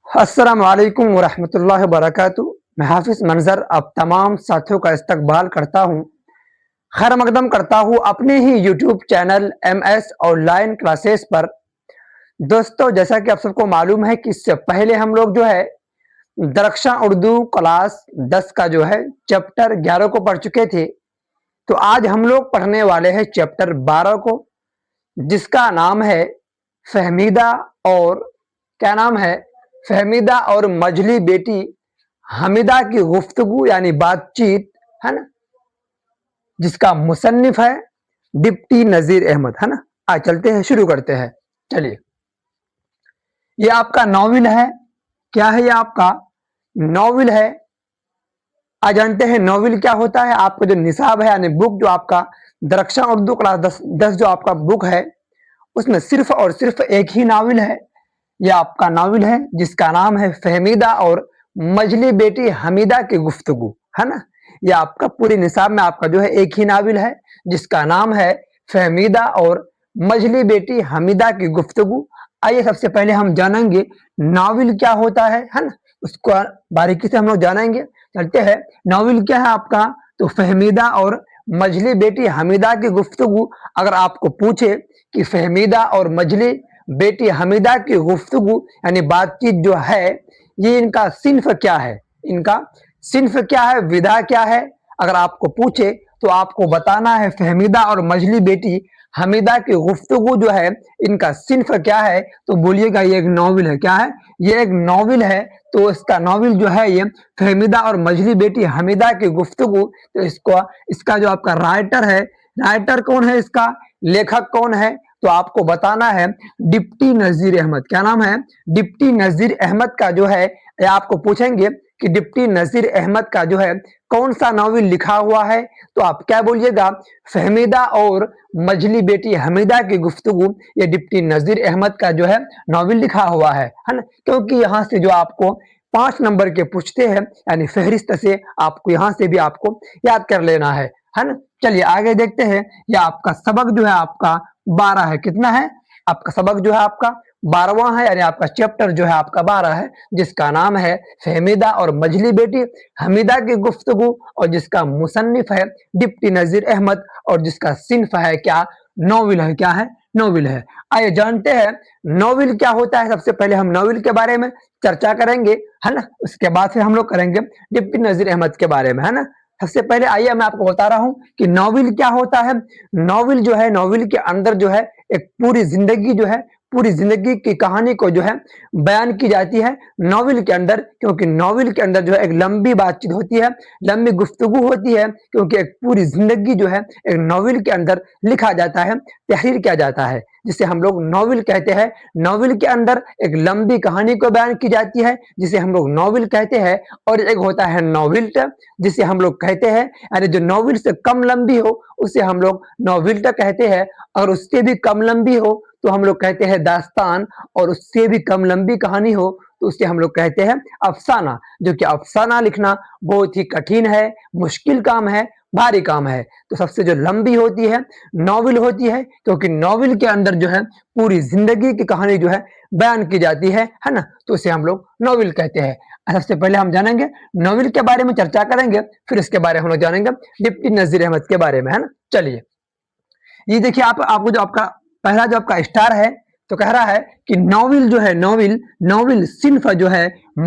السلام علیکم ورحمۃ اللہ وبرکاتہ۔ میں حافظ منظر اب تمام ساتھیوں کا استقبال کرتا ہوں، خیر مقدم کرتا ہوں اپنے ہی YouTube channel M S online classes پر۔ دوستو، جیسا کہ آپ سب کو معلوم ہے کہ اس سے پہلے ہم لوگ درخشاں اردو کلاس 10 کا چیپٹر 11 کو پڑھ چکے تھے، تو آج ہم لوگ پڑھنے والے ہیں چیپٹر 12 کو، جس کا نام ہے فہمیدہ اور کیا نام ہے فہمیدہ اور مجھلی بیٹی حمیدہ کی گفتگو یعنی بات چیت ہے نا، جس کا مصنف ہے ڈپٹی نذیر احمد ہے نا۔ آج چلتے ہیں، شروع کرتے ہیں۔ چلیے، یہ آپ کا ناول ہے۔ کیا ہے؟ یہ آپ کا ناول ہے۔ آج جانتے ہیں ناول کیا ہوتا ہے۔ آپ کا جو نصاب ہے یعنی بک، جو آپ کا درخشاں اردو کلاس 10 جو آپ کا بک ہے، اس میں صرف اور صرف ایک ہی ناول ہے۔ یہ آپ کا ناول ہے جس کا نام ہے فہمیدہ اور مجھلی بیٹی حمیدہ کی گفتگو ہے نا۔ یہ آپ کا پوری نصاب میں آپ کا ایک ہی ناول ہے جس کا نام ہے فہمیدہ اور مجھلی بیٹی حمیدہ کی گفتگو۔ آئیے سب سے پہلے ہم جانیں گے ناول کیا ہوتا ہے نا، اس کو باریکی سے ہم لوگ جانیں گے۔ چلتے ہیں، ناول کیا ہے آپ کا؟ تو فہمیدہ اور مجھلی بیٹی حمیدہ کی گفتگو۔ اگر آپ کو پوچھے کہ فہمیدہ اور مجھلی بیٹی حمیدہ کی گفتگو یعنی بات چیت جو ہے، یہ ان کا صنف کیا ہے، ان کا صنف کیا ہے، ودا کیا ہے، اگر آپ کو پوچھے تو آپ کو بتانا ہے فہمیدہ اور مجھلی بیٹی حمیدہ کی گفتگو جو ہے، ان کا صنف کیا ہے، تو بولیے گا یہ ایک ناول ہے۔ کیا ہے؟ یہ ایک ناول ہے۔ تو اس کا ناول جو ہے یہ فہمیدہ اور مجھلی بیٹی حمیدہ کی گفتگو۔ تو اس کا جو آپ کا رائٹر ہے، رائٹر کون ہے، اس کا لیکھک کون ہے، تو آپ کو بتانا ہے ڈپٹی نذیر احمد۔ کیا نام ہے؟ ڈپٹی نذیر احمد کا یا آپ کو پوچھیں گے کہ ڈپٹی نذیر احمد کا کون سا ناول لکھا ہوا ہے، تو آپ کیا بولیے گا؟ فہمیدہ اور مجھلی بیٹی حمیدہ کی گفتگو۔ یہ ڈپٹی نذیر احمد کا ناول لکھا ہوا ہے نا، کیونکہ یہاں سے جو آپ کو 5 نمبر کے پوچھتے ہیں یعنی فہرست سے، آپ کو یہاں سے بھی آپ کو یاد کر لینا ہے نا۔ چلیے آگے دیکھتے ہیں۔ یہ آپ کا سبق آپ کا 12 ہے۔ کتنا ہے آپ کا سبق؟ آپ کا 12واں ہے، یعنی آپ کا چیپٹر آپ کا 12 ہے، جس کا نام ہے فہمیدہ اور مجھلی بیٹی حمیدہ کی گفتگو، اور جس کا مصنف ہے ڈپٹی نذیر احمد، اور جس کا صنف ہے کیا؟ ناول ہے۔ کیا ہے؟ ناول ہے۔ آئیے جانتے ہیں ناول کیا ہوتا ہے۔ سب سے پہلے ہم ناول کے بارے میں چرچا کریں گے ہے نا، اس کے بعد پھر ہم لوگ کریں گے ڈپٹی نذیر احمد کے بارے میں ہے نا۔ سب سے پہلے آئیے میں آپ کو بتا رہا ہوں کہ ناول کیا ہوتا ہے۔ ناول ناول کے اندر ایک پوری زندگی پوری زندگی کی کہانی کو بیان کی جاتی ہے ناول کے اندر، کیونکہ ناول کے اندر ایک لمبی بات چیت ہوتی ہے، لمبی گفتگو ہوتی ہے، کیونکہ ایک پوری زندگی ایک ناول کے اندر لکھا جاتا ہے، تحریر کیا جاتا ہے، جسے ہم لوگ ناول کہتے ہیں۔ ناول کے اندر ایک لمبی کہانی کو بیان کی جاتی ہے، جسے ہم لوگ ناول کہتے ہیں، اور ایک ہوتا ہے ناولٹ، جسے ہم لوگ کہتے ہیں یعنی جو ناول سے کم لمبی ہو اسے ہم لوگ ناولٹ کہتے ہیں، اور اس سے بھی کم لمبی ہو تو ہم لوگ کہتے ہیں داستان، اور اس سے بھی کم لمبی کہانی ہو تو اسے ہم لوگ کہتے ہیں افسانہ، جو کہ افسانہ لکھنا بہت ہی کٹھن ہے، مشکل کام ہے، بھاری کام ہے۔ تو سب سے جو لمبی ہوتی ہے ناول ہوتی ہے، کیونکہ ناول کے اندر پوری زندگی کی کہانی بیان کی جاتی ہے نا، تو اسے ہم لوگ ناول کہتے ہیں۔ سب سے پہلے ہم جانیں گے ناول کے بارے میں چرچا کریں گے، پھر اس کے بارے میں ہم لوگ جانیں گے ڈپٹی نذیر احمد کے بارے میں ہے نا۔ چلیے، یہ دیکھیے آپ کو جو آپ کا پہلا جو آپ کا اسٹار ہے، تو کہہ رہا ہے کہ ناول ناول صنف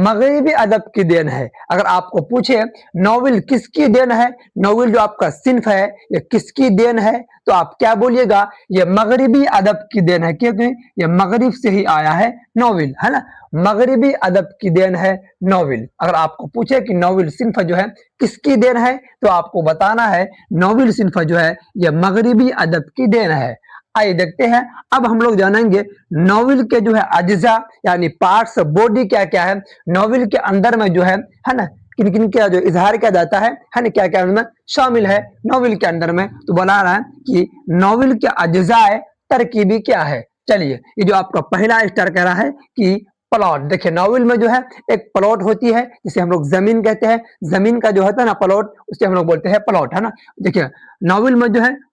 مغربی ادب کی دین ہے۔ اگر آپ کو پوچھے ناول کس کی دین ہے، ناول جو آپ کا صنف ہے یہ کس کی دین ہے، تو آپ کیا بولیے گا؟ یہ مغربی ادب کی دین ہے، کیونکہ یہ مغرب سے ہی آیا ہے ناول ہے نا، مغربی ادب کی دین ہے ناول۔ اگر آپ کو پوچھے کہ ناول صنف کس کی دین ہے، تو آپ کو بتانا ہے ناول صنف یہ مغربی ادب کی دین ہے۔ آئیے دیکھتے ہیں، اب ہم لوگ جانیں گے ناول کے اجزاء یعنی پارٹس باڈی کیا کیا ہے، ناول کے اندر میں ہے نا، کن کن کا اظہار کیا جاتا ہے نا، کیا کیا ان میں شامل ہے ناول کے اندر میں، تو بتا رہا ہے کہ ناول کے اجزاء ترکیبی کیا ہے۔ چلیے، یہ جو آپ کا پہلا اسٹار کہہ رہا ہے کہ پلاٹ، دیکھیں ناول میں ایک پلاٹ ہوتی ہے جسے ہم لوگ زمین کہتے ہیں، زمین کا ہوتا ہے نا پلاٹ، اسے ہم لوگ بولتے ہیں پلاٹ ہے نا۔ دیکھیں ناول میں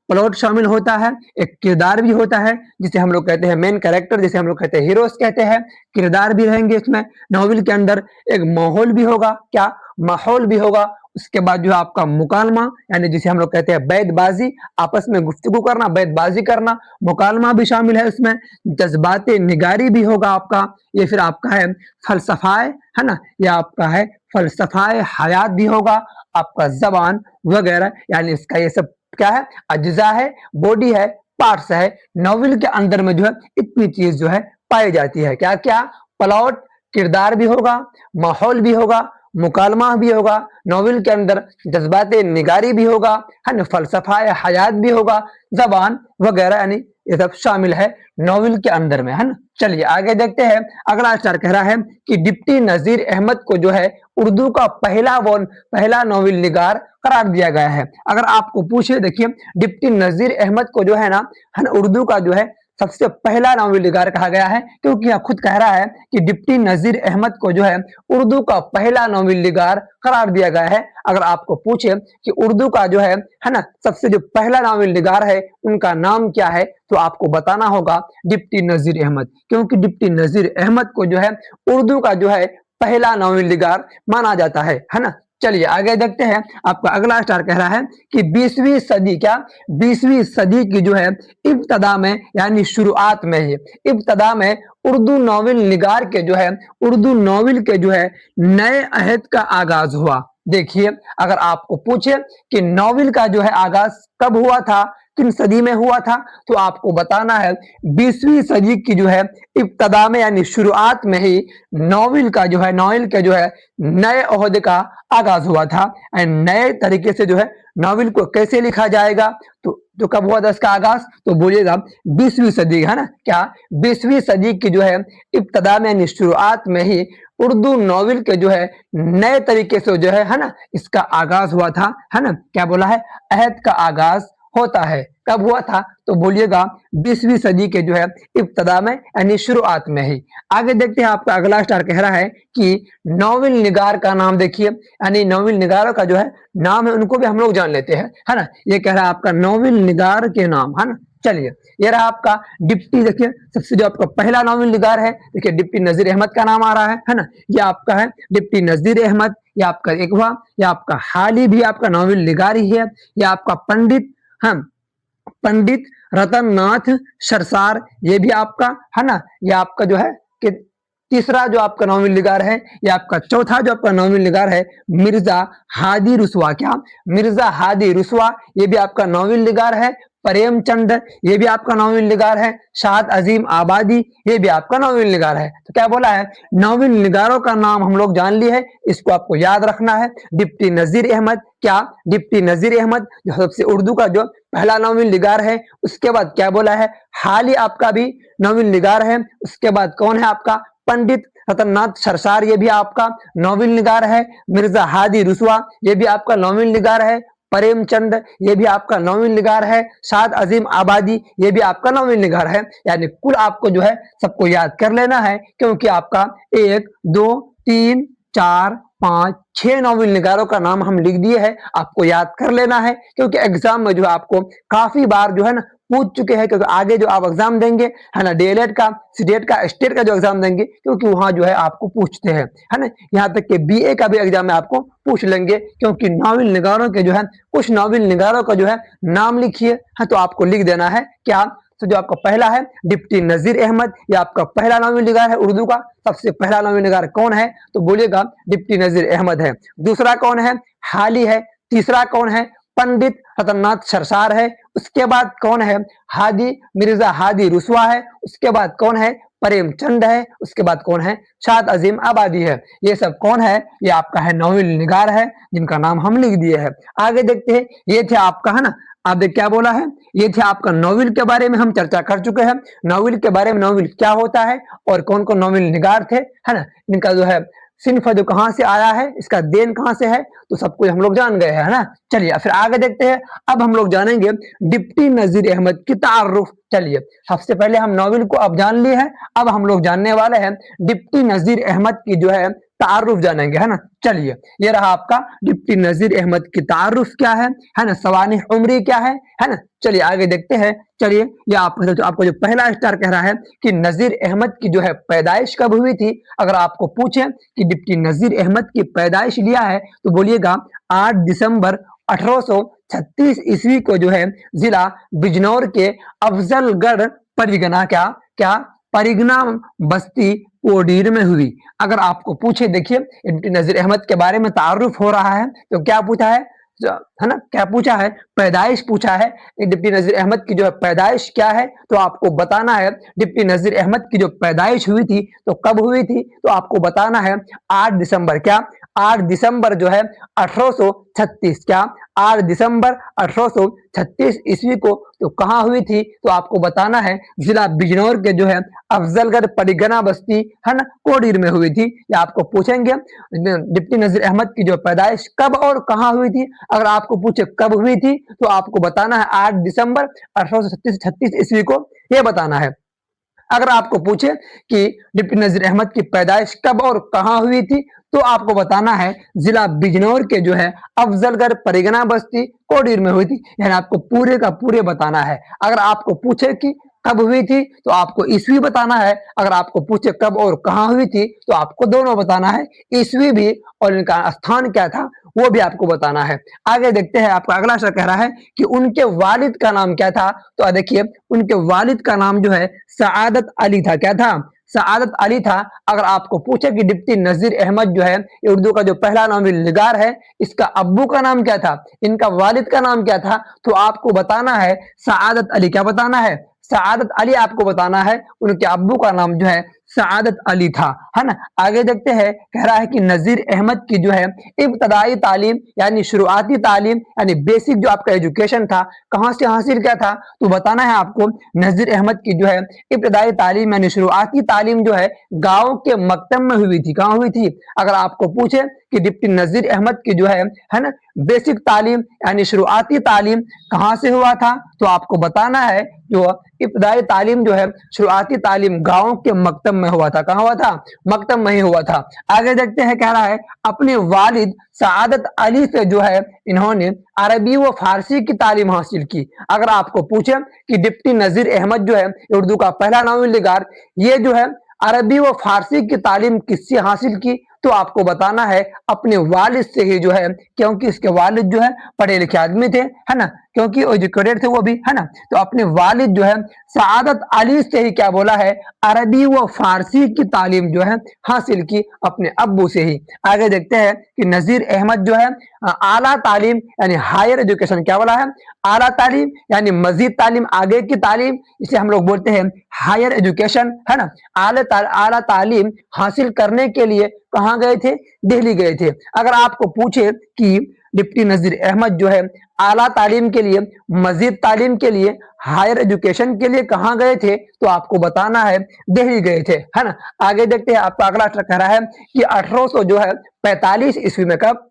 प्लॉट शामिल होता है, एक किरदार भी होता है जिसे हम लोग कहते हैं मेन कैरेक्टर, जिसे हम लोग कहते हैं हीरोज कहते हैं, किरदार भी रहेंगे इसमें नॉवेल के अंदर, एक माहौल भी होगा, क्या माहौल भी होगा, उसके बाद जो है आपका मुकालमा यानी जिसे हम लोग कहते हैं बैतबाजी, आपस में गुफ्तगू करना, बैतबाजी करना, मुकालमा भी शामिल है इसमें, जज्बात निगारी भी होगा आपका, ये फिर आपका है फलसफाए, है ना, या आपका है फलसफाए हयात भी होगा, आपका जबान वगैरह, यानी इसका ये सब क्या है, अज्जा है, बॉडी है, पार्ट्स है। नॉवेल के अंदर में जो है इतनी चीज जो है पाई जाती है, क्या क्या, प्लॉट, किरदार भी होगा, माहौल भी होगा, मुकालमा भी होगा, नॉवेल के अंदर जज्बात निगारी भी होगा, है ना, फलसफा हयात भी होगा, जबान वगैरह, यानी ये सब शामिल है नॉवेल के अंदर में, है ना। चलिए आगे देखते हैं, अगला स्टार कह रहा है कि डिप्टी नजीर अहमद को जो है उर्दू का पहला नॉवेल निगार करार दिया गया है। अगर आपको पूछे, देखिए डिप्टी नजीर अहमद को जो है ना उर्दू का जो है सबसे पहला नॉवेल निगार कहा गया है, क्योंकि यहाँ खुद कह रहा है कि डिप्टी नजीर अहमद को जो है उर्दू का पहला नॉवेल निगार करार दिया गया है। अगर आपको पूछे कि उर्दू का जो है ना सबसे जो पहला नॉवेल निगार है उनका नाम क्या है, तो आपको बताना होगा डिप्टी नजीर अहमद, क्योंकि डिप्टी नजीर अहमद को जो है उर्दू का जो है पहला नॉवेल निगार माना जाता है ना। चलिए आगे देखते हैं, आपका अगला स्टार कह रहा है कि 20वीं सदी, क्या 20वीं सदी की जो है इब्तदा में यानी शुरुआत में ही इब्तदा में उर्दू नॉवेल निगार के जो है उर्दू नॉवेल के जो है नए अहद का आगाज हुआ। देखिए अगर आपको पूछे कि नॉवेल का जो है आगाज कब हुआ था, किन सदी में हुआ था, तो आपको बताना है 20वीं सदी की जो है इब्तदा में यानी शुरुआत में ही नॉवेल के जो है नए ओहदे का आगाज हुआ था। एंड नए तरीके से जो है नॉवेल को कैसे लिखा जाएगा, तो कब हुआ था इसका आगाज, तो बोलिएगा 20वीं सदी, है ना, क्या 20वीं सदी की जो है इब्तदा में यानी शुरुआत में ही उर्दू नॉवेल के जो है नए तरीके से जो है ना इसका आगाज हुआ था, है ना। क्या बोला है, अहद का आगाज होता है, कब हुआ था, तो बोलिएगा 20वीं सदी के जो है इब्तदा में यानी शुरुआत में ही। आगे देखते हैं, आपका अगला स्टार कह रहा है कि नॉवेल निगार का नाम, देखिए यानी नॉवेल निगारों का जो है नाम है उनको भी हम लोग जान लेते हैं, है ना। ये कह रहा है आपका नॉवेल निगार के नाम, है ना। चलिए ये रहा आपका डिप्टी, देखिए सबसे जो आपका पहला नॉवेल निगार है, देखिए डिप्टी नजीर अहमद का नाम आ रहा है ना। ये आपका है डिप्टी नजीर अहमद, ये आपका एक हुआ, ये आपका हाली भी आपका नॉवेल निगार ही है, ये आपका पंडित रतन नाथ सरसार, ये भी आपका, है ना। ये आपका जो है कि तीसरा जो आपका नॉवेल निगार है, ये आपका चौथा जो आपका नॉवेल निगार है मिर्जा हादी रुस्वा, क्या मिर्जा हादी रुस्वा, ये भी आपका नॉवेल निगार है। प्रेमचंद, ये भी आपका नॉवेल निगार है। शाद अजीम आबादी, ये भी आपका नॉवेल निगार है। तो क्या बोला है, नॉवेल निगारों का नाम हम लोग जान लिए हैं, इसको आपको याद रखना है। डिप्टी नजीर अहमद, क्या डिप्टी नजीर अहमद जो सबसे उर्दू का जो पहला नॉवेल निगार है। उसके बाद क्या बोला है, हाली आपका भी नॉवेल निगार है। उसके बाद कौन है आपका, पंडित रतननाथ सरसार, ये भी आपका नॉवेल निगार है। मिर्जा हादी रुस्वा, ये भी आपका नॉवेल निगार है। प्रेमचंद, ये भी आपका नॉवेल निगार है। शाद अजीम आबादी, ये भी आपका नॉवेल निगार है। यानी कुल आपको जो है सबको याद कर लेना है, क्योंकि आपका 1 2 3 4 5 6 नॉवेल निगारों का नाम हम लिख दिए हैं, आपको याद कर लेना है, क्योंकि एग्जाम में जो है आपको काफी बार जो है ना पूछ चुके हैं। क्योंकि आगे जो आप एग्जाम देंगे, है ना, डीएलएड का, सीटेट का, स्टेट का जो एग्जाम देंगे, क्योंकि वहां जो है आपको पूछते हैं, है ना। यहाँ तक कि बीए का भी एग्जाम में आपको पूछ लेंगे, क्योंकि नॉवेल निगारों के जो है कुछ नॉवेल निगारों का जो है नाम लिखिए, है, तो आपको लिख देना है क्या, तो जो आपका पहला है डिप्टी नजीर अहमद, ये आपका पहला नॉवेल निगार है उर्दू का। सबसे पहला नॉवेल निगार कौन है, तो बोलिएगा डिप्टी नजीर अहमद है। दूसरा कौन है, हाली है। तीसरा कौन है, पंडित रतननाथ सरसार है। उसके बाद कौन है, हादी मिर्जा हादी रुस्वा है। उसके बाद कौन है, प्रेमचंद है। उसके बाद कौन है, शाद अजीम आबादी है। ये सब कौन है, ये आपका है नॉवेल निगार है, जिनका नाम हम लिख दिए हैं। आगे देखते हैं, ये थे आपका, है ना, आप देख क्या बोला है, ये थे आपका नॉवेल के बारे में हम चर्चा कर चुके हैं। नॉवेल के बारे में, नॉवेल क्या होता है और कौन कौन नॉवेल निगार थे, है ना, इनका जो है सिन्फ जो कहां से आया है, इसका देन कहां से है, तो सब कुछ हम लोग जान गए हैं, है ना। चलिए फिर आगे देखते हैं। अब हम लोग जानेंगे डिप्टी नजीर अहमद की तारुफ चलिए सबसे पहले हम नॉवेल को अब जान लिए हैं, अब हम लोग जानने वाले हैं डिप्टी नजीर अहमद की जो है तारुफ जानेंगे, है ना। चलिए ये रहा आपका डिप्टी नजीर अहमद की तारुफ क्या है ना, सवानिह उम्री क्या है ना। चलिए आगे देखते हैं। चलिए ये आपको जो पहला स्टार कह रहा है कि नजीर अहमद की जो है पैदाइश कब हुई थी। अगर आपको पूछे कि डिप्टी नजीर अहमद की पैदाइश लिया है तो बोलिएगा 8 दिसंबर 1836 ईस्वी को जो है जिला बिजनौर के अफजलगढ़ परिगना क्या परिगना बस्ती कोडीर में हुई। अगर आपको पूछे, देखिए डिप्टी नजीर अहमद के बारे में तारुफ हो रहा है तो क्या पूछा है ना, क्या पूछा है, पैदाइश पूछा है। डिप्टी नजीर अहमद की जो है पैदाइश क्या है तो आपको बताना है डिप्टी नजीर अहमद की जो पैदाइश हुई थी तो कब हुई थी, तो आपको बताना है 8 दिसंबर क्या 8 दिसंबर जो है 1836 क्या 8 दिसंबर 1836 ईस्वी को तो कहाँ हुई थी, तो आपको बताना है जिला बिजनौर के जो है अफजलगढ़ परिगना बस्ती है ना कोडीर में हुई थी। या आपको पूछेंगे डिप्टी नजीर अहमद की जो पैदाइश कब और कहाँ हुई थी। अगर आपको पूछे कब हुई थी तो आपको बताना है 8 दिसंबर 1836 ईस्वी को, ये बताना है। अगर आपको पूछे कि डिप्टी नजीर अहमद की पैदाइश कब और कहाँ हुई थी तो आपको बताना है जिला बिजनौर के जो है अफजलगढ़ परिगना बस्ती कोडीर में हुई थी। यानी आपको पूरे का पूरे बताना है। अगर आपको पूछे कि कब हुई थी तो आपको ईस्वी बताना है। अगर आपको पूछे कब और कहाँ हुई थी तो आपको दोनों बताना है, ईस्वी भी और इनका स्थान क्या था वो भी आपको बताना है। आगे देखते हैं, आपका अगला शब्द कह रहा है कि उनके वालिद का नाम क्या था। तो देखिए उनके वालिद का नाम जो है सआदत अली था। क्या था, सआदत अली था। अगर आपको पूछे कि डिप्टी नजीर अहमद जो है ये उर्दू का जो पहला नावल निगार है, इसका अब्बू का नाम क्या था, इनका वालिद का नाम क्या था, तो आपको बताना है सआदत अली। क्या बताना है, सआदत अली आपको बताना है। उनके अब्बू का नाम जो है सआदत अली था, है ना। आगे देखते हैं, कह रहा है कि नजीर अहमद की जो है इब्तदाई तालीम यानी शुरुआती तालीम यानी बेसिक जो आपका एजुकेशन था कहाँ से हासिल किया था, तो बताना है आपको नजीर अहमद की जो है इब्तदाई तालीम यानी शुरुआती तालीम जो है गांव के मकतब में हुई थी। कहाँ हुई थी। अगर आपको पूछे कि डिप्टी नजीर अहमद की जो है ना बेसिक तालीम यानी शुरुआती तालीम कहाँ से हुआ था, तो आपको बताना है जो इब्तदाई तालीम जो है शुरुआती तालीम गांव के मकतब में हुआ था। कहाँ हुआ था, मकतब में ही हुआ था। आगे देखते हैं, कह रहा है अपने वालिद सआदत अली से जो है इन्होंने अरबी व फारसी की तालीम हासिल की। अगर आपको पूछे कि डिप्टी नजीर अहमद जो है उर्दू का पहला नावल निगार, ये जो है अरबी व फारसी की तालीम किससे हासिल की, तो आपको बताना है अपने वालिद से ही जो है, क्योंकि इसके वालिद जो है पढ़े लिखे आदमी थे, है ना, क्योंकि एजुकेटेड थे वो भी, है ना। तो अपने वालिद जो है सआदत अली से ही क्या बोला है, अरबी व फारसी की तालीम जो है हासिल की अपने अब्बू से ही। आगे देखते हैं कि नजीर अहमद जो है आला तालीम यानी हायर एजुकेशन, क्या बोला है, आला तालीम यानी मजीद तालीम, आगे की तालीम, इसे हम लोग बोलते हैं हायर एजुकेशन, है ना। आला तालीम हासिल करने के लिए कहाँ गए थे, दिल्ली गए थे। अगर आपको पूछे कि डिप्टी नजीर अहमद जो है आला तालीम के लिए, मजीद तालीम के लिए, हायर एजुकेशन के लिए कहाँ गए थे, तो आपको बताना है दिल्ली गए थे, है ना। आगे देखते हैं, आपका अगला कह रहा है कि 1800 जो है 45 ईस्वी में, कब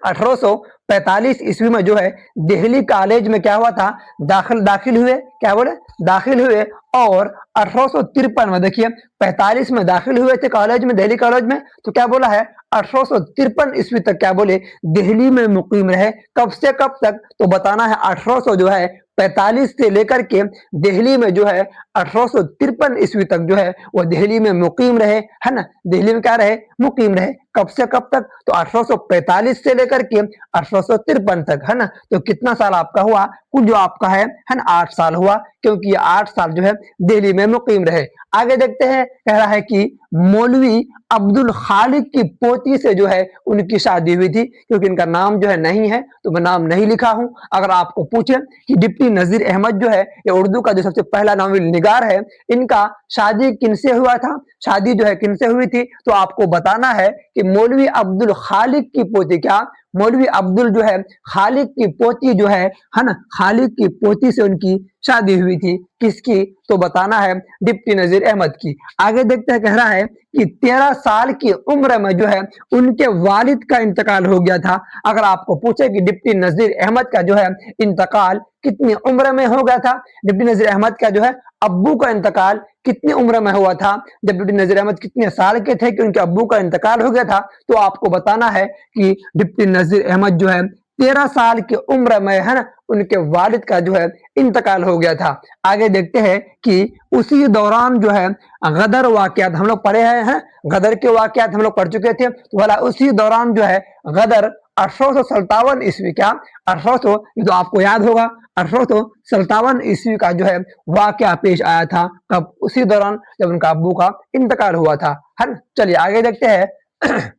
1845 ईस्वी में जो है दिल्ली कॉलेज में क्या हुआ था, दाखिल हुए, क्या बोले, दाखिल हुए। और 1853 में, देखिए 45 में दाखिल हुए थे कॉलेज में, दिल्ली कॉलेज में, तो क्या बोला है 1853 ईस्वी तक क्या बोले दिल्ली में मुकीम रहे। कब से कब तक, तो बताना है 1800 जो है 45 से लेकर के दिल्ली में जो है 1853 ईस्वी तक जो है वो दिल्ली में मुकीम रहे, है ना। दिल्ली में क्या रहे, मुकीम रहे। कब से कब तक, तो 1845 से लेकर के 1853 तक, है ना। तो कितना साल आपका हुआ, कुल जो आपका है ना 8 साल हुआ, क्योंकि ये 8 साल जो है दिल्ली में मुकीम रहे। आगे देखते हैं, कह रहा है कि मौलवी अब्दुल खालिक की पोती से जो है उनकी शादी हुई थी। क्योंकि इनका नाम जो है नहीं है तो मैं नाम नहीं लिखा हूं। अगर आपको पूछे कि डिप्टी नजीर अहमद जो है ये उर्दू का जो सबसे पहला नावल निगार है, इनका शादी किनसे हुआ था, शादी जो है किनसे हुई थी, तो आपको बताना है कि मौलवी अब्दुल खालिक की पोती, क्या मौलवी अब्दुल जो है खालिक की पोती जो है ना, खालिक की पोती से उनकी शादी हुई थी। किसकी? तो बताना है डिप्टी नजीर अहमद की। आगे देखते हैं, कह रहा है कि 13 साल की उम्र में जो है उनके वालिद का इंतकाल हो गया था। अगर आपको पूछे कि डिप्टी नजीर अहमद का जो है इंतकाल कितनी उम्र में हो गया था, डिप्टी नजीर अहमद का जो है अब्बू का इंतकाल कितनी उम्र में हुआ था, जब डिप्टी नजीर अहमद कितने साल के थे कि उनके अब्बू का इंतकाल हो गया था, तो आपको बताना है कि डिप्टी नजीर अहमद जो है 13 साल की उम्र में है ना उनके वालिद का जो है इंतकाल हो गया था। आगे देखते हैं कि उसी दौरान जो है गदर वाकयात हम लोग पढ़े हैं, गदर के वाकयात हम लोग पढ़ चुके थे, तो वाला उसी दौरान जो है गदर 1857 ईस्वी क्या 1800, ये तो आपको याद होगा, 1857 ईस्वी का जो है वाकया पेश आया था। कब? उसी दौरान जब उनका अब्बू का इंतकाल हुआ था, है ना। चलिए आगे देखते हैं।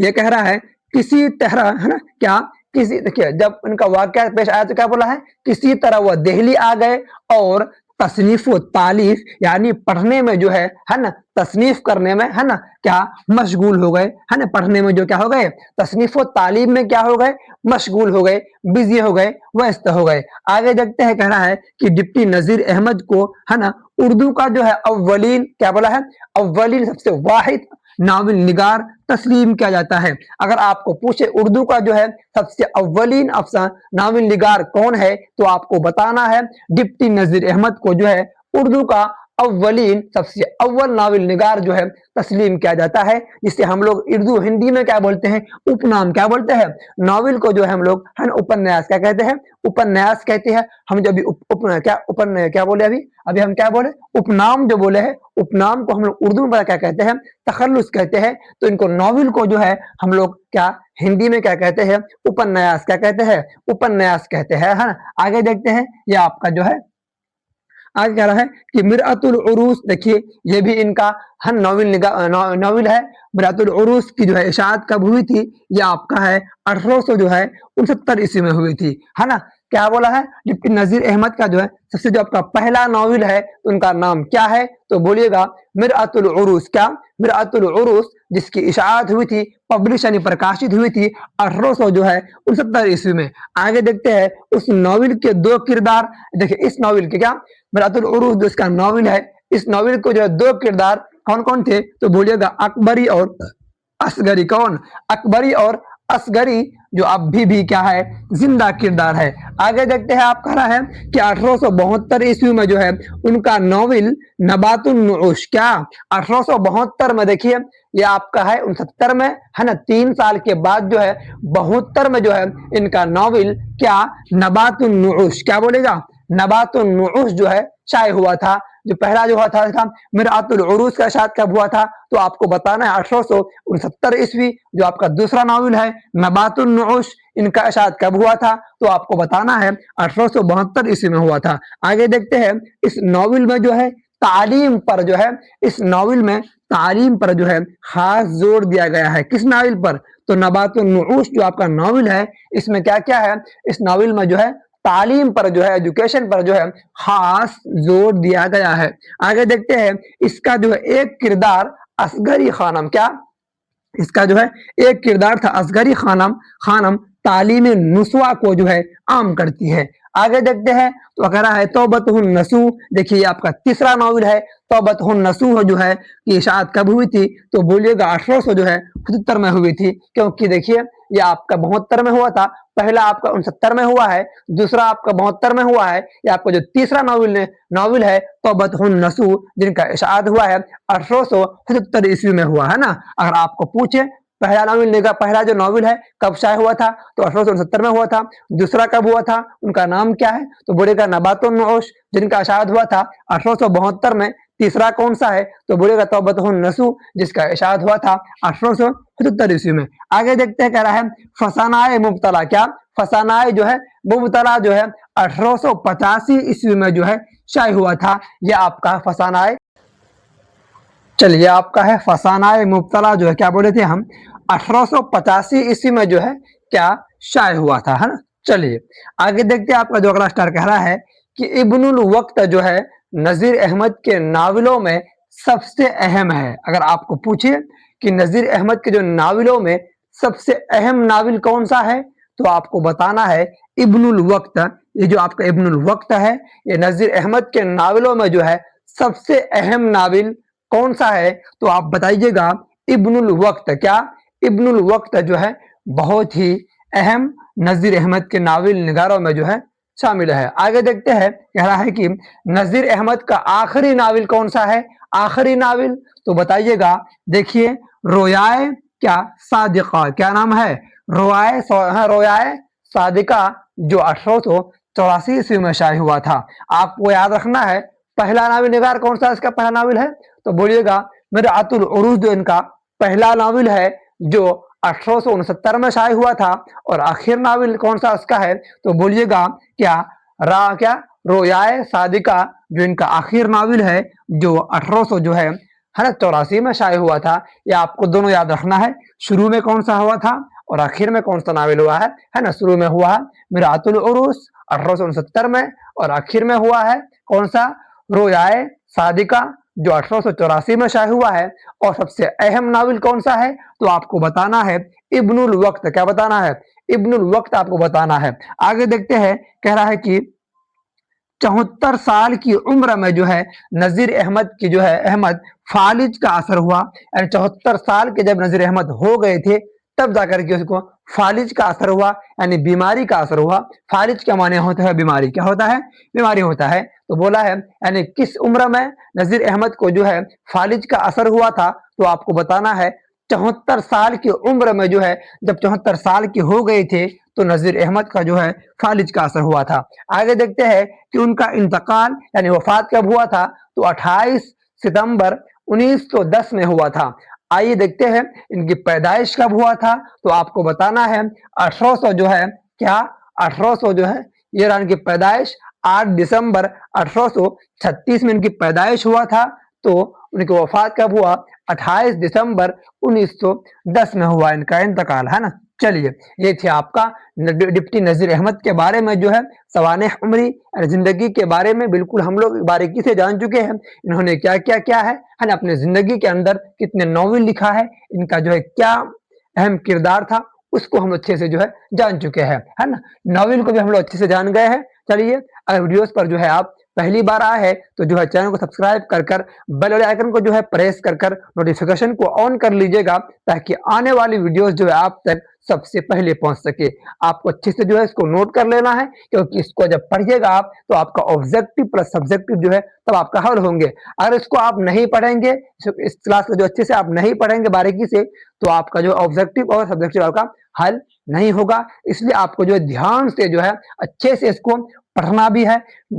ये कह रहा है किसी तरह, है ना, क्या किसी, देखिए जब उनका वाकया पेश आया तो क्या बोला है, किसी तरह वह दिल्ली आ गए और तसनीफ व तालीफ यानी पढ़ने में जो है ना, तसनीफ करने में है ना क्या मशगूल हो गए, है ना, पढ़ने में जो क्या हो गए, तसनीफ व तालीम में क्या हो गए, मशगूल हो गए, बिजी हो गए, व्यस्त हो गए। आगे देखते हैं, कह रहा है कि डिप्टी नजीर अहमद को है ना उर्दू का जो है अव्वलीन, क्या बोला है, अव्वलीन सबसे वाहिद नावल निगार तस्लीम किया जाता है। अगर आपको पूछे उर्दू का जो है सबसे अव्वलीन अफसान नावल निगार कौन है, तो आपको बताना है डिप्टी नजीर अहमद को जो है उर्दू का अव्वलीन सबसे अव्वल नावल निगार जो है तस्लीम किया जाता है, जिसे हम लोग उर्दू हिंदी में क्या बोलते हैं, उपनाम क्या बोलते हैं। नावल को जो है हम लोग है उपन्यास क्या कहते हैं, उपन्यास कहते हैं। हम जब क्या बोले अभी हम क्या बोले, उपनाम जो बोले हैं, उपनाम को हम लोग उर्दू में क्या कहते हैं, तखल्लुस कहते हैं। तो इनको नावल को जो है हम लोग क्या हिंदी में क्या कहते हैं, उपन्यास क्या कहते हैं, उपन्यास कहते हैं, है ना। आगे देखते हैं, ये आपका जो है आगे कह रहा है कि मिरअतुल उरूस, देखिए ये भी इनका नावल है। मिरअतुल उरूस की जो है इशाअत कब हुई थी, ये आपका है 1800 जो है 69 ईस्वी में हुई थी, है ना। क्या बोला है, डिप्टी नजीर अहमद का जो है सबसे जो आपका पहला नावल है तो उनका नाम क्या है, तो बोलिएगा मिरअतुल उरूस। क्या? मिरअतुल उरूस, जिसकी इशाअत हुई थी, पब्लिश यानी प्रकाशित हुई थी 1800 जो है 69 ईस्वी में। आगे देखते हैं उस नावल के दो किरदार। देखिए इस नावल के क्या, मिरअतुल उरूस जो इसका नावल है, इस नावल को जो है दो किरदार कौन कौन थे, तो बोलिएगा अकबरी और असगरी। कौन? अकबरी और असगरी, जो अभी भी क्या है, जिंदा किरदार है। आगे देखते हैं, आप कह रहा है कि 1872 ईस्वी में जो है उनका नावल नबातुन नुऊश, क्या 1872 में, देखिए ये आपका है 69 में, है ना, 3 साल के बाद जो है 72 में जो है इनका नावल क्या नबातुन नुऊश, क्या बोलेगा, नबातुन नुऊश जो है शाये हुआ था। जो पहला जो हुआ था मिरअतुल उरूस का शायद कब हुआ था, तो आपको बताना है 1869 ईस्वी। जो आपका दूसरा नावल है नबातुन नुऊश, इनका शायद कब हुआ था, तो आपको बताना है 1872 ईस्वी में हुआ था। आगे देखते हैं, इस नावल में जो है तालीम पर जो है, इस नावल में तालीम पर जो है खास जोर दिया गया है। किस नावल पर? तो नबातुन नुऊश जो आपका नावल है, इसमें क्या क्या है, इस नावल में जो है तालीम पर जो है, एजुकेशन पर जो है खास जोर दिया गया है। आगे देखते हैं, इसका जो है एक किरदार असगरी खानम, क्या इसका जो है एक किरदार था असगरी खानम तालीम नुस्वा को जो है आम करती है। आगे देखते हैं, तो अगर है तौबतुन नसू, देखिए आपका तीसरा नावल है तौबतुन नसू जो है कि इशाअत कब हुई थी, तो बोलिएगा 1800 जो है 75 में हुई थी। क्योंकि देखिए ये आपका 72 में हुआ था, पहला आपका 69 में हुआ है, दूसरा आपका 72 में हुआ है। ये आपका जो तीसरा नावल है तौबतुन नसू, जिनका इशाअत हुआ है 1875 ईस्वी में हुआ है ना। अगर आपको पूछे पहला नावल लेगा, पहला जो नावल है कब शाये हुआ था, तो 1869 में हुआ था। दूसरा कब हुआ था, उनका नाम क्या है, तो बोलेगा नबातुन नुऊश, जिनका इशाअत हुआ था 1872 में। तीसरा कौन सा है, तो बोलेगा तौबतुन नसू, जिसका इशाअत हुआ था 1875 ईस्वी में। आगे देखते हैं, कह रहा है फसानाए मुब्तला, क्या फसानाए जो है मुब्तला जो है 1885 ईस्वी में जो है शाये हुआ था। यह आपका फसानाए, चलिए आपका है फसानाए मुब्तला जो है क्या बोले थे हम, 1885 ईस्वी में जो है क्या शाये हुआ था, है ना। चलिए आगे देखते हैं, आपका जो अगला स्टार कह रहा है कि इब्नुल वक्त जो है नजीर अहमद के नावलों में सबसे अहम है। अगर आपको पूछे कि नजीर अहमद के जो नावलों में سب سے اہم ناول کون سا ہے؟ تو آپ کو بتانا ہے ابن الوقت. یہ جو آپ کا ابن الوقت ہے یہ نذیر احمد کے ناولوں میں جو ہے سب سے اہم ناول کون سا ہے؟ تو آپ بتائیے گا ابن الوقت. کیا؟ ابن الوقت جو ہے بہت ہی اہم نذیر احمد کے ناول نگاروں میں جو ہے شامل ہے. آگے دیکھتے ہیں، کہہ رہا ہے کہ نذیر احمد کا آخری ناول کون سا ہے؟ آخری ناول تو بتائیے گا. دیکھیے رویائے کیا صادقہ، کیا نام ہے؟ رویائے صادقہ، جو 1884 میں شائع ہوا تھا. آپ کو یاد رکھنا ہے پہلا ناول نگار کون سا اس کا پہلا ناول ہے؟ تو بولیے گا مرآت العروج جو ان کا پہلا ناول ہے جو 1869 میں شائع ہوا تھا. اور آخر ناول کون سا اس کا ہے؟ تو بولیے گا کیا رویائے صادقہ جو ان کا آخر ناول ہے جو 1800 جو ہے 84 میں شائع ہوا تھا. یہ آپ کو دونوں یاد رکھنا ہے، شروع میں کون سا ہوا تھا اور آخر میں کون سا ناول ہوا ہے نا. شروع میں ہوا ہے مرآت العروج 1869 میں، اور آخر میں ہوا ہے کون سا؟ رویائے صادقہ جو 1884 میں شائع ہوا ہے. اور سب سے اہم ناول کون سا ہے؟ تو آپ کو بتانا ہے ابن الوقت. کیا بتانا ہے؟ ابن الوقت آپ کو بتانا ہے. آگے دیکھتے ہیں، کہہ رہا ہے کہ 74 سال کی عمر میں جو ہے نذیر احمد کی جو ہے احمد فالج کا اثر ہوا. یعنی 74 سال کے جب نذیر احمد ہو گئے تھے تب جا کر کے اس کو فالج کا اثر ہوا، یعنی بیماری کا اثر ہوا. فالج کا معنی ہوتا ہے بیماری. کیا ہوتا ہے؟ بیماری ہوتا ہے. تو بولا ہے یعنی کس عمر میں نذیر احمد کو جو ہے فالج کا اثر ہوا تھا؟ تو آپ کو بتانا ہے 74 سال کی عمر میں جو ہے جب 74 سال کے ہو گئے تھے تو نذیر احمد کا جو ہے فالج کا اثر ہوا تھا. آگے دیکھتے ہیں کہ ان کا انتقال یعنی وفات کب ہوا تھا؟ تو 28 ستمبر 1910 میں ہوا تھا. آئیے دیکھتے ہیں ان کی پیدائش کب ہوا تھا. تو آپ کو بتانا ہے 1800 جو ہے کیا 1800 جو ہے یہ ان کی پیدائش 8 دسمبر 1836 میں ان کی پیدائش ہوا تھا. تو ان کی وفات کب ہوا؟ 28 دسمبر 1910 میں ہوا ان کا انتقال، ہے نا. چلیے یہ تھے آپ کا ڈپٹی نذیر احمد کے بارے میں جو ہے سوانح عمری زندگی کے بارے میں بالکل ہم لوگ باریکی سے جان چکے ہیں. انہوں نے کیا کیا کیا ہے نا اپنے زندگی کے اندر، کتنے ناول لکھا ہے، ان کا جو ہے کیا اہم کردار تھا اس کو ہم اچھے سے جو ہے جان چکے ہیں، ہے نا. ناول کو بھی ہم لوگ اچھے سے جان گئے ہیں. چلیے اگر ویڈیوز پر جو ہے آپ پہلی بار آئے ہیں تو جو ہے چینل کو سبسکرائب کر کر بیل والے آئیکن کو جو ہے پریس کر کر نوٹیفیکیشن کو آن کر لیجئے گا تاکہ آنے والی ویڈیوز جو ہے آپ تک سب سے پہلے پہنچ سکے. آپ کو اچھے سے جو ہے اس کو نوٹ کر لینا ہے کیونکہ اس کو جب پڑھیے گا آپ تو آپ کا آبجیکٹو پلس سبجیکٹو جو ہے تب آپ کا حل ہوں گے. اگر اس کو آپ نہیں پڑھیں گے، اس کلاس کو جو اچھے سے آپ نہیں پڑھیں گے باریکی سے، تو آپ کا جو آبجیکٹو اور سبجیکٹو آپ کا حل نہیں ہوگا. اس لیے آپ کو جو ہے دھیان سے جو ہے اچھے سے اس کو پڑھنا بھی ہے،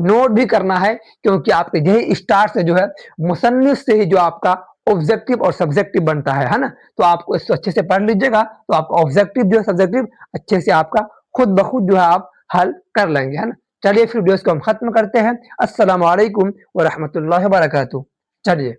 نوٹ بھی کرنا ہے، کیونکہ آپ کے یہی اسٹارٹ سے جو ہے مصنف سے ہی جو آپ کا آبجیکٹو اور سبجیکٹو بنتا ہے نا. تو آپ کو اس کو اچھے سے پڑھ لیجیے گا تو آپ کا آبجیکٹو جو ہے سبجیکٹو اچھے سے آپ کا خود بخود جو ہے آپ حل کر لیں گے، ہے نا. چلیے پھر ویڈیوز کو ہم ختم کرتے ہیں. السلام علیکم ورحمۃ اللہ وبرکاتہ. چلیے.